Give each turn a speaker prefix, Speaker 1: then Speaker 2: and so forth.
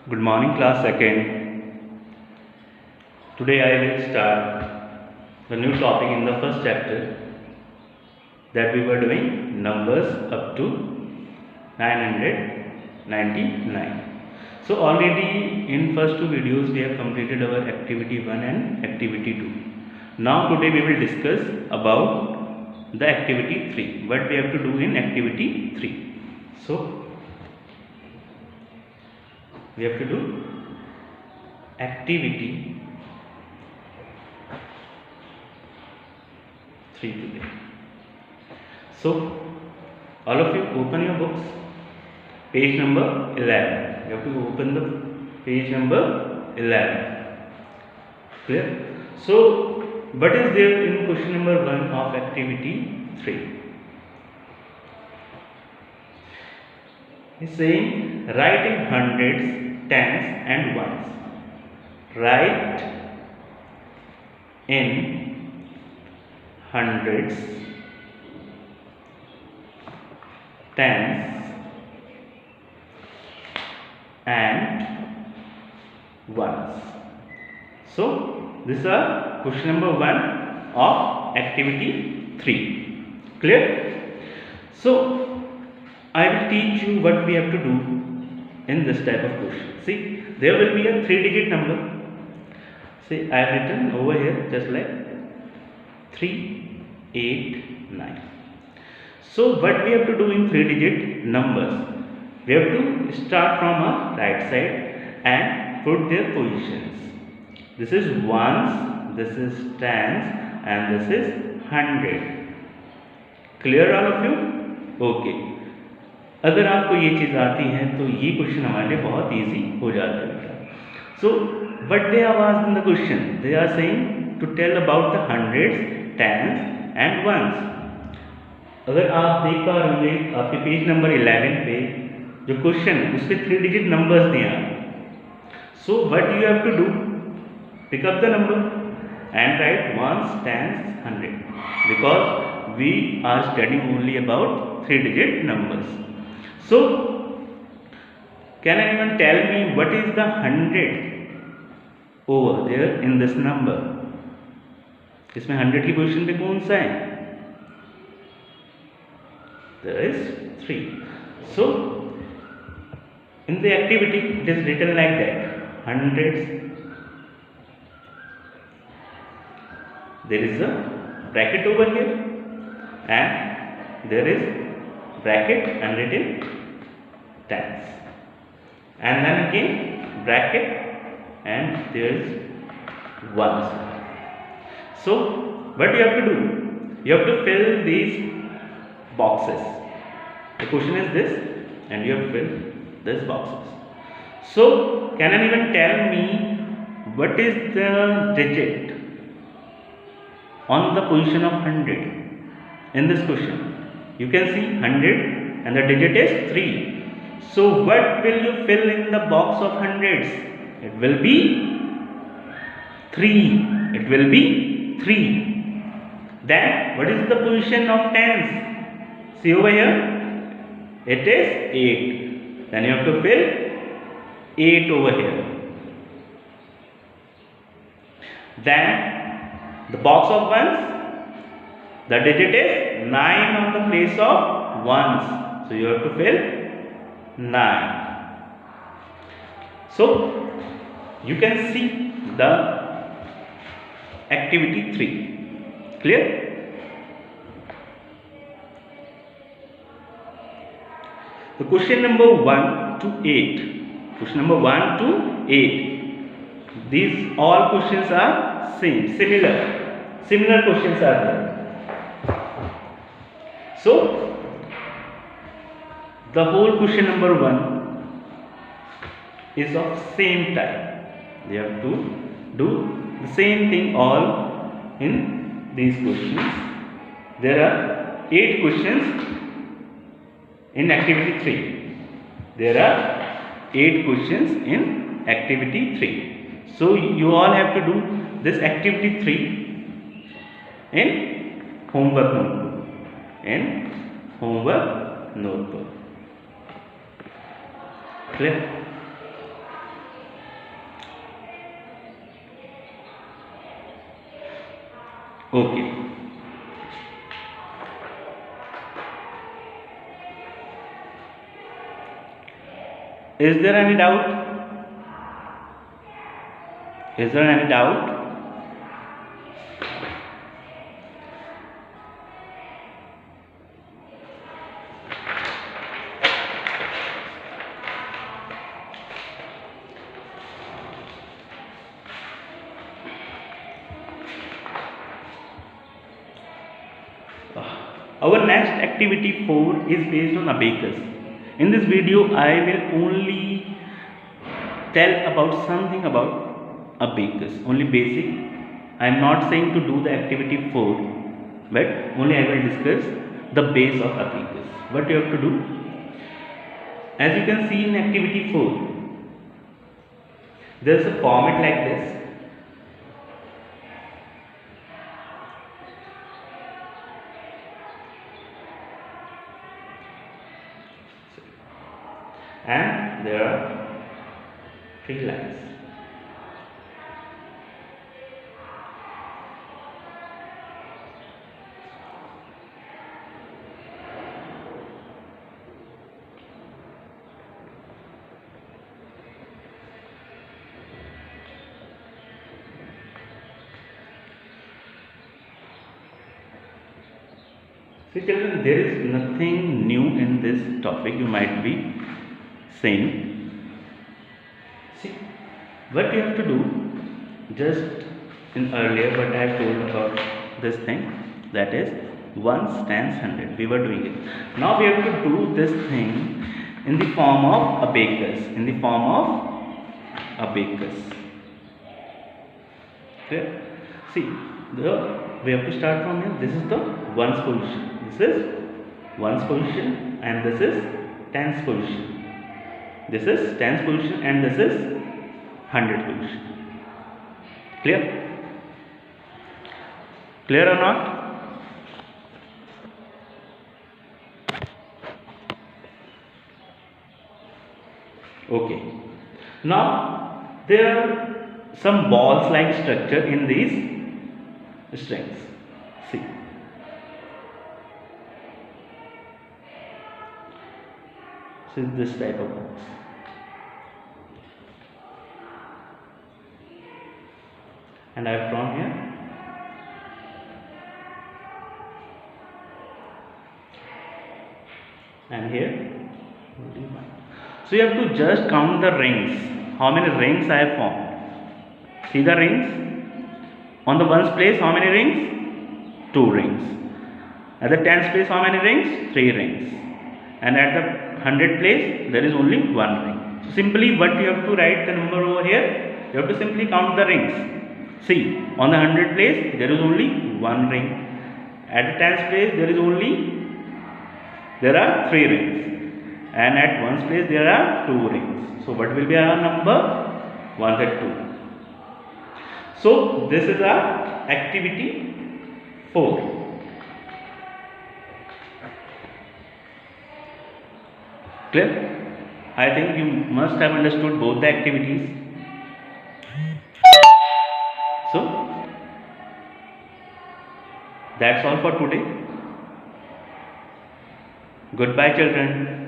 Speaker 1: Good morning, class second. Today I will start the new topic in the first chapter that we were doing numbers up to 999. So already in first two videos we have completed our activity 1 and activity 2. Now today we will discuss about the activity 3. What we have to do in activity 3. So we have to do activity 3 today. So all of you open your books, page number 11. You have to open the page number 11. Clear? So what is there in question number 1 of activity 3? He is saying write in hundreds, tens and ones. Write in hundreds, tens and ones. So this is question number 1 of activity 3. Clear? So I will teach you what we have to do in this type of question. See, there will be a 3-digit number. See, I have written over here just like 389. So what we have to do in 3-digit numbers? We have to start from our right side and put their positions. This is ones, this is tens and this is 100. Clear all of you? Okay. अगर आपको ये चीज़ आती है तो ये question हमारे लिए बहुत इजी हो जाता है बेटा. So but they are asked in the question, they are saying to tell about the hundreds, tens and ones. अगर आप देख पा रहे होंगे आपके पेज नंबर 11 पे जो क्वेश्चन है उसमें 3-digit नंबर्स दिए हैं. So what you have to do, pick up the number and write ones, tens, 100 because we are studying only about 3-digit numbers. So, can anyone tell me what is the 100 over there in this number? इसमें 100 की position पे कौन सा है? There is 3. So, in the activity it is written like that: hundreds. There is a bracket over here and there is bracket and written tens, and then again bracket and there is ones. So what you have to do, you have to fill these boxes. The question is this and you have to fill these boxes. So can anyone tell me what is the digit on the position of 100 in this question? You can see 100 and the digit is 3. So what will you fill in the box of hundreds? It will be 3. It will be 3. Then what is the position of tens? See over here, it is 8. Then you have to fill 8 over here. Then the box of ones, the digit is 9 on the place of ones. So you have to fill 9. So you can see the activity 3. Clear? The question number 1 to 8. Question number 1 to 8. These all questions are same, similar. Similar questions are there. So the whole question number 1 is of same type. They have to do the same thing all in these questions. There are 8 questions in activity 3. There are 8 questions in activity 3. So you all have to do this activity 3 in homework notebook. In homework notebook. Clear? Okay. Is there any doubt? Is there any doubt? Our next activity 4 is based on abacus. In this video, I will only tell about something about abacus, only basic. I am not saying to do the activity 4, but only I will discuss the base of abacus. What you have to do? As you can see in activity 4, there is a format like this. And there are 3 lines. See children, there is nothing new in this topic, you might be saying. See, what you have to do, just in earlier what I have told about this thing, that is 1 times 100, we were doing it. Now we have to do this thing in the form of abacus, in the form of abacus. Clear? See, we have to start from here. This is the ones position. This is ones position and this is tens position. This is tens position and this is 100 position. Clear? Clear or not? Okay. Now there are some balls like structure in these strings. See. This is this type of box. And I have drawn here. And here. So you have to just count the rings. How many rings I have formed? See the rings? On the ones place, how many rings? 2 rings. At the tens place, how many rings? 3 rings. And at the 100 place, there is only 1 ring. So simply what you have to write the number over here, you have to simply count the rings. See, on the 100 place, there is only 1 ring. At the tens place, there are 3 rings. And at ones place, there are 2 rings. So what will be our number? 132. So this is our activity 4. Clear? I think you must have understood both the activities. So that's all for today. Goodbye children.